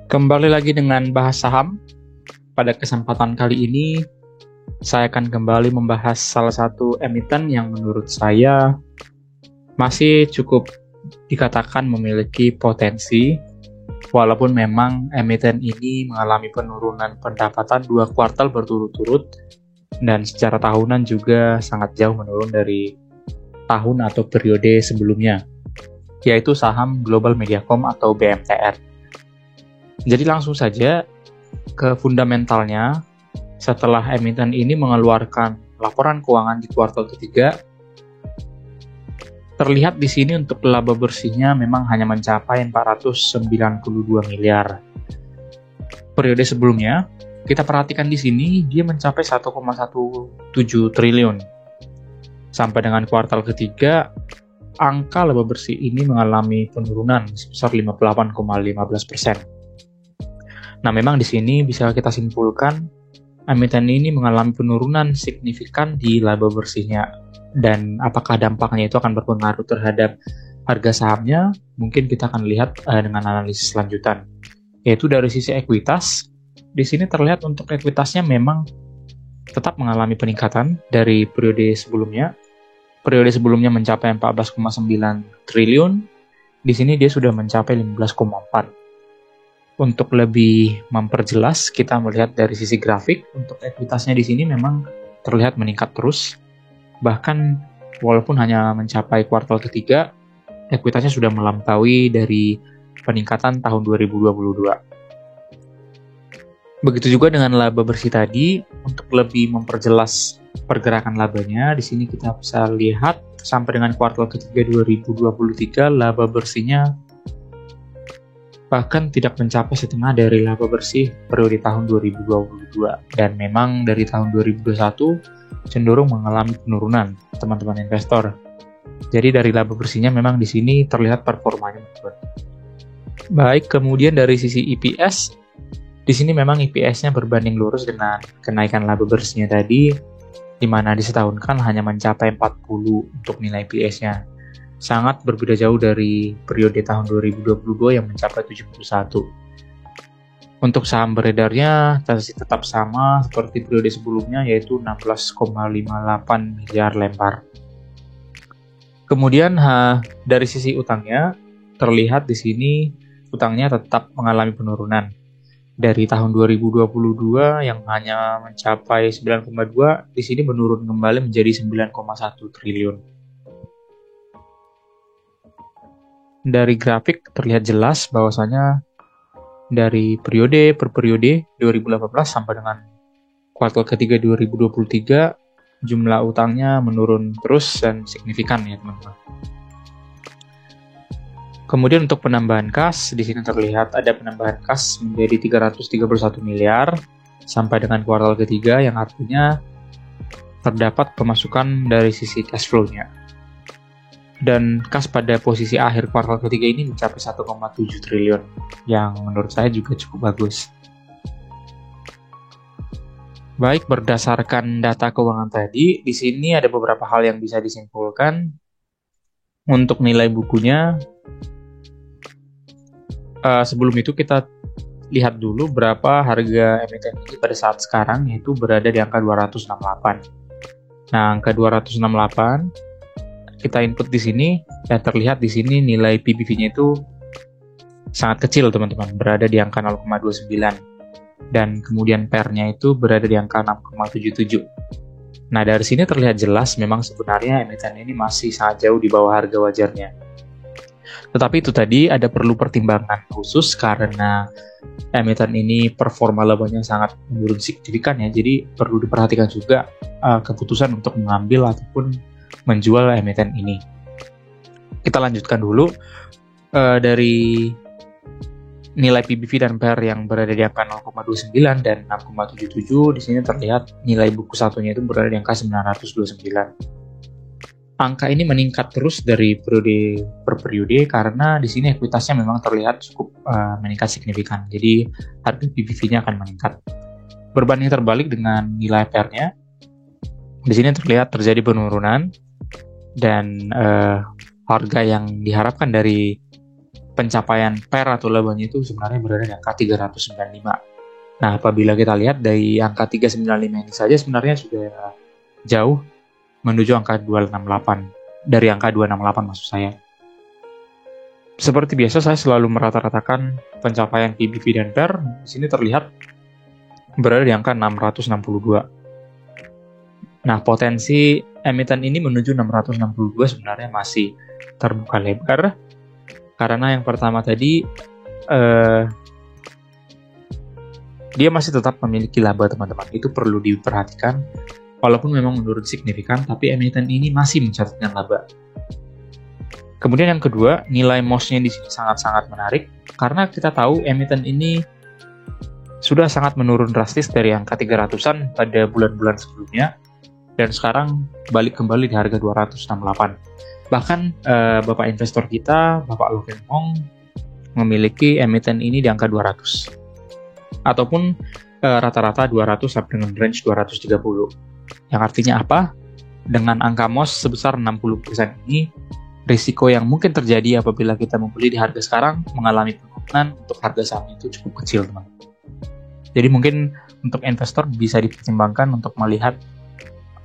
Kembali lagi dengan bahas saham. Pada kesempatan kali ini, saya akan kembali membahas salah satu emiten yang menurut saya masih cukup dikatakan memiliki potensi, walaupun memang emiten ini mengalami penurunan pendapatan 2 kuartal berturut-turut, dan secara tahunan juga sangat jauh menurun dari tahun atau periode sebelumnya, yaitu saham Global Mediacom atau BMTR. Jadi langsung saja ke fundamentalnya. Setelah emiten ini mengeluarkan laporan keuangan di kuartal ketiga, terlihat di sini untuk laba bersihnya memang hanya mencapai 492 miliar. Periode sebelumnya, kita perhatikan di sini dia mencapai 1,17 triliun. Sampai dengan kuartal ketiga, angka laba bersih ini mengalami penurunan sebesar 58,15%. Nah, memang di sini bisa kita simpulkan emiten ini mengalami penurunan signifikan di laba bersihnya. Dan apakah dampaknya itu akan berpengaruh terhadap harga sahamnya? Mungkin kita akan lihat dengan analisis lanjutan. Yaitu dari sisi ekuitas, di sini terlihat untuk ekuitasnya memang tetap mengalami peningkatan dari periode sebelumnya. Periode sebelumnya mencapai 14,9 triliun, di sini dia sudah mencapai 15,4. Untuk lebih memperjelas, kita melihat dari sisi grafik, untuk ekuitasnya di sini memang terlihat meningkat terus. Bahkan walaupun hanya mencapai kuartal ketiga, ekuitasnya sudah melampaui dari peningkatan tahun 2022. Begitu juga dengan laba bersih tadi, untuk lebih memperjelas pergerakan labanya, di sini kita bisa lihat sampai dengan kuartal ketiga 2023, laba bersihnya bahkan tidak mencapai setengah dari laba bersih periode tahun 2022. Dan memang dari tahun 2021 cenderung mengalami penurunan, teman-teman investor. Jadi dari laba bersihnya memang di sini terlihat performanya menurun. Baik, kemudian dari sisi EPS, di sini memang EPS-nya berbanding lurus dengan kenaikan laba bersihnya tadi, di mana disetahunkan hanya mencapai 40 untuk nilai EPS-nya. Sangat berbeda jauh dari periode tahun 2022 yang mencapai 71. Untuk saham beredarnya masih tetap sama seperti periode sebelumnya, yaitu 16,58 miliar lembar. Kemudian dari sisi utangnya, terlihat di sini utangnya tetap mengalami penurunan. Dari tahun 2022 yang hanya mencapai 9,2, di sini menurun kembali menjadi 9,1 triliun. Dari grafik terlihat jelas bahwasanya dari periode per periode 2018 sampai dengan kuartal ketiga 2023 jumlah utangnya menurun terus dan signifikan ya teman-teman. Kemudian untuk penambahan kas, di sini terlihat ada penambahan kas menjadi 331 miliar sampai dengan kuartal ketiga, yang artinya terdapat pemasukan dari sisi cash flow-nya. Dan kas pada posisi akhir kuartal ketiga ini mencapai 1,7 triliun, yang menurut saya juga cukup bagus. Baik, berdasarkan data keuangan tadi, di sini ada beberapa hal yang bisa disimpulkan. Untuk nilai bukunya, sebelum itu kita lihat dulu berapa harga emiten ini pada saat sekarang, yaitu berada di angka 268. Nah, angka 268 kita input di sini dan terlihat di sini nilai PBV-nya itu sangat kecil teman-teman, berada di angka 0,29, dan kemudian PER-nya itu berada di angka 6,77. Nah, dari sini terlihat jelas memang sebenarnya emiten ini masih sangat jauh di bawah harga wajarnya. Tetapi itu tadi ada perlu pertimbangan khusus karena emiten ini performa labanya sangat menurun signifikan ya, jadi perlu diperhatikan juga keputusan untuk mengambil ataupun menjual emiten ini. Kita lanjutkan dulu dari nilai PBV dan PER yang berada di angka 0,29 dan 6,77. Di sini terlihat nilai buku satunya itu berada di angka 929. Angka ini meningkat terus dari periode per periode karena di sini ekuitasnya memang terlihat cukup meningkat signifikan. Jadi harga PBV-nya akan meningkat. Berbanding terbalik dengan nilai PER-nya, di sini terlihat terjadi penurunan dan harga yang diharapkan dari pencapaian PER atau labanya itu sebenarnya berada di angka 395. Nah, apabila kita lihat dari angka 395 ini saja sebenarnya sudah jauh menuju angka 268. Dari angka 268 maksud saya. Seperti biasa, saya selalu merata-ratakan pencapaian PBV dan PER. Di sini terlihat berada di angka 662. Nah, potensi emiten ini menuju 662 sebenarnya masih terbuka lebar. Karena yang pertama tadi, dia masih tetap memiliki laba, teman-teman. Itu perlu diperhatikan. Walaupun memang menurun signifikan, tapi emiten ini masih mencatatkan laba. Kemudian yang kedua, nilai MOS-nya di sini sangat-sangat menarik karena kita tahu emiten ini sudah sangat menurun drastis dari angka 300-an pada bulan-bulan sebelumnya dan sekarang balik kembali di harga 268. Bahkan Bapak investor kita, Bapak Loh Keng Hong, memiliki emiten ini di angka 200 ataupun rata-rata 200 sampai dengan range 230. Yang artinya apa? Dengan angka MOS sebesar 60% ini, risiko yang mungkin terjadi apabila kita membeli di harga sekarang mengalami penurunan untuk harga sahamnya itu cukup kecil, teman. Jadi mungkin untuk investor bisa dipertimbangkan untuk melihat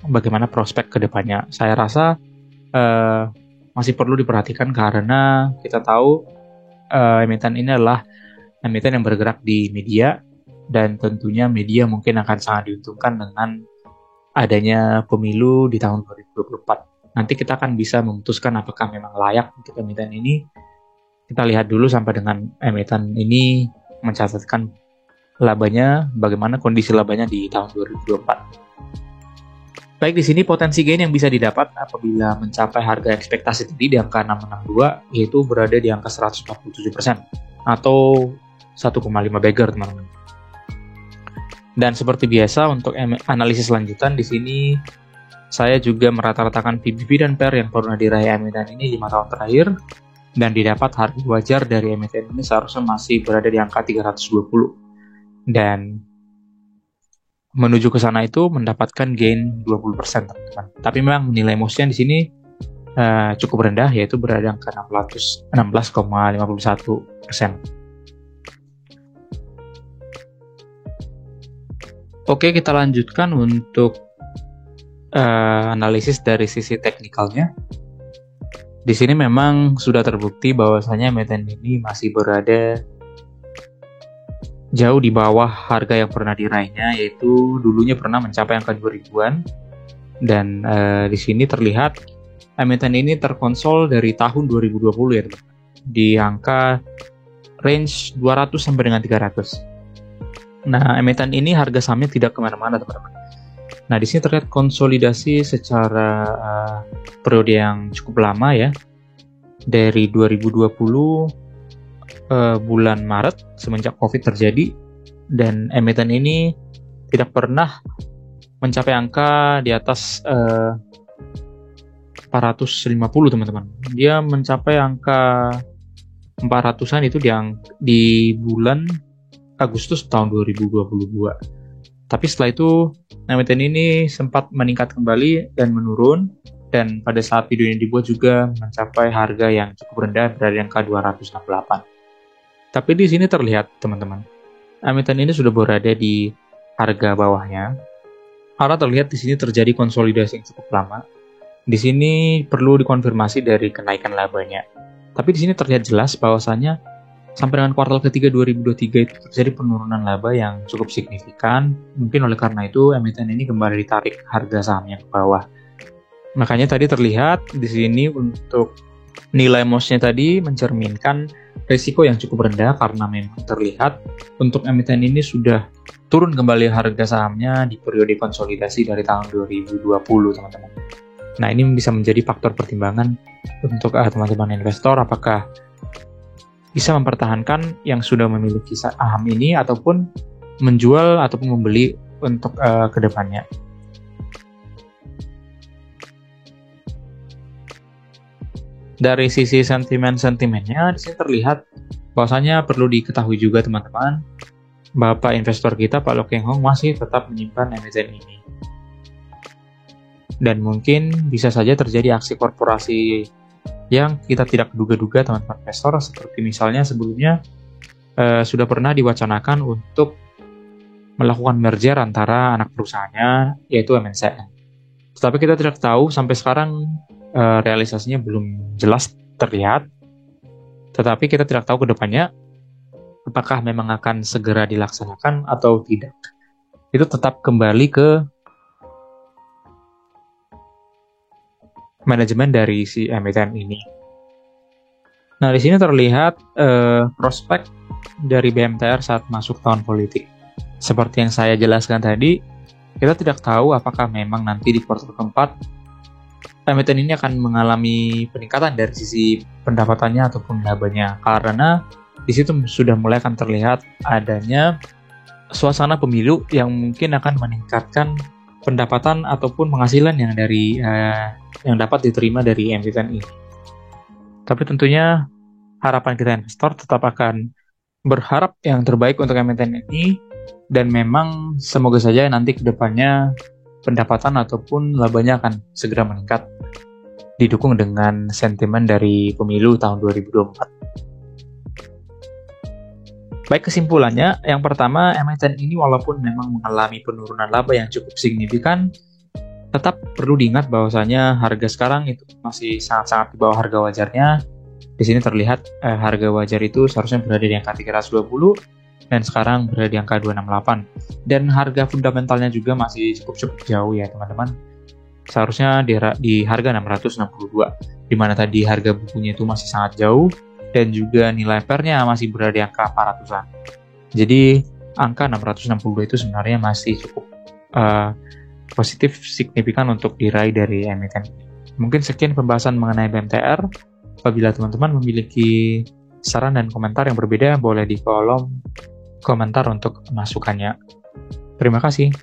bagaimana prospek ke depannya. Saya rasa masih perlu diperhatikan karena kita tahu emiten ini adalah emiten yang bergerak di media dan tentunya media mungkin akan sangat diuntungkan dengan adanya pemilu di tahun 2024. Nanti kita akan bisa memutuskan apakah memang layak untuk emiten ini. Kita lihat dulu sampai dengan emiten ini mencatatkan labanya, bagaimana kondisi labanya di tahun 2024. Baik, di sini potensi gain yang bisa didapat apabila mencapai harga ekspektasi tadi di angka 662, yaitu berada di angka 147% atau 1,5 bagger, teman-teman. Dan seperti biasa untuk analisis lanjutan di sini saya juga merata-ratakan PBV dan PER yang pernah diraih emiten ini 5 tahun terakhir dan didapat harga wajar dari emiten ini seharusnya masih berada di angka 320 dan menuju ke sana itu mendapatkan gain 20%, teman-teman. Tapi memang nilai MOS-nya di sini cukup rendah, yaitu berada di angka 16,51%. Oke, kita lanjutkan untuk analisis dari sisi teknikalnya. Di sini memang sudah terbukti bahwasanya emiten ini masih berada jauh di bawah harga yang pernah diraihnya, yaitu dulunya pernah mencapai angka 2000-an. Dan di sini terlihat emiten ini terkonsol dari tahun 2020 ya, teman. Di angka range 200 sampai dengan 300. Nah, emiten ini harga sahamnya tidak kemana-mana, teman-teman. Nah, di sini terlihat konsolidasi secara periode yang cukup lama ya. Dari 2020 bulan Maret semenjak COVID terjadi, dan emiten ini tidak pernah mencapai angka di atas 450, teman-teman. Dia mencapai angka 400-an itu di bulan Agustus tahun 2022. Tapi setelah itu emiten ini sempat meningkat kembali dan menurun, dan pada saat video ini dibuat juga mencapai harga yang cukup rendah berada di angka 268. Tapi di sini terlihat, teman-teman, emiten ini sudah berada di harga bawahnya. Karena terlihat di sini terjadi konsolidasi yang cukup lama. Di sini perlu dikonfirmasi dari kenaikan labanya. Tapi di sini terlihat jelas bahwasannya sampai dengan kuartal ketiga 2023 itu terjadi penurunan laba yang cukup signifikan. Mungkin oleh karena itu emiten ini kembali ditarik harga sahamnya ke bawah. Makanya tadi terlihat di sini untuk nilai MOS-nya tadi mencerminkan risiko yang cukup rendah karena memang terlihat untuk emiten ini sudah turun kembali harga sahamnya di periode konsolidasi dari tahun 2020, teman-teman. Nah, ini bisa menjadi faktor pertimbangan untuk teman-teman investor apakah bisa mempertahankan yang sudah memiliki saham ini ataupun menjual ataupun membeli untuk kedepannya. Dari sisi sentimennya di sini terlihat bahwasanya perlu diketahui juga, teman-teman, Bapak investor kita Pak Loh Keng Hong masih tetap menyimpan emiten ini. Dan mungkin bisa saja terjadi aksi korporasi yang kita tidak duga-duga teman-teman investor, seperti misalnya sebelumnya sudah pernah diwacanakan untuk melakukan merger antara anak perusahaannya, yaitu MNCN. Tetapi kita tidak tahu sampai sekarang realisasinya belum jelas terlihat. Tetapi kita tidak tahu ke depannya apakah memang akan segera dilaksanakan atau tidak. Itu tetap kembali ke manajemen dari si emiten ini. Nah, di sini terlihat prospek dari BMTR saat masuk tahun politik. Seperti yang saya jelaskan tadi, kita tidak tahu apakah memang nanti di kuartal keempat emiten ini akan mengalami peningkatan dari sisi pendapatannya ataupun labanya, karena di situ sudah mulai akan terlihat adanya suasana pemilu yang mungkin akan meningkatkan pendapatan ataupun penghasilan yang dapat diterima dari emiten ini. Tapi tentunya harapan kita investor tetap akan berharap yang terbaik untuk emiten ini, dan memang semoga saja nanti ke depannya pendapatan ataupun labanya akan segera meningkat, didukung dengan sentimen dari pemilu tahun 2024. Baik, kesimpulannya, yang pertama, emiten ini walaupun memang mengalami penurunan laba yang cukup signifikan, tetap perlu diingat bahwasanya harga sekarang itu masih sangat-sangat di bawah harga wajarnya. Di sini terlihat harga wajar itu seharusnya berada di angka 320 dan sekarang berada di angka 268. Dan harga fundamentalnya juga masih cukup jauh ya teman-teman. Seharusnya di harga 662, di mana tadi harga bukunya itu masih sangat jauh, dan juga nilai fairnya masih berada di angka 400-an. Jadi angka 662 itu sebenarnya masih cukup positif, signifikan untuk diraih dari emiten. Mungkin sekian pembahasan mengenai BMTR. Apabila teman-teman memiliki saran dan komentar yang berbeda, boleh di kolom komentar untuk masukannya. Terima kasih.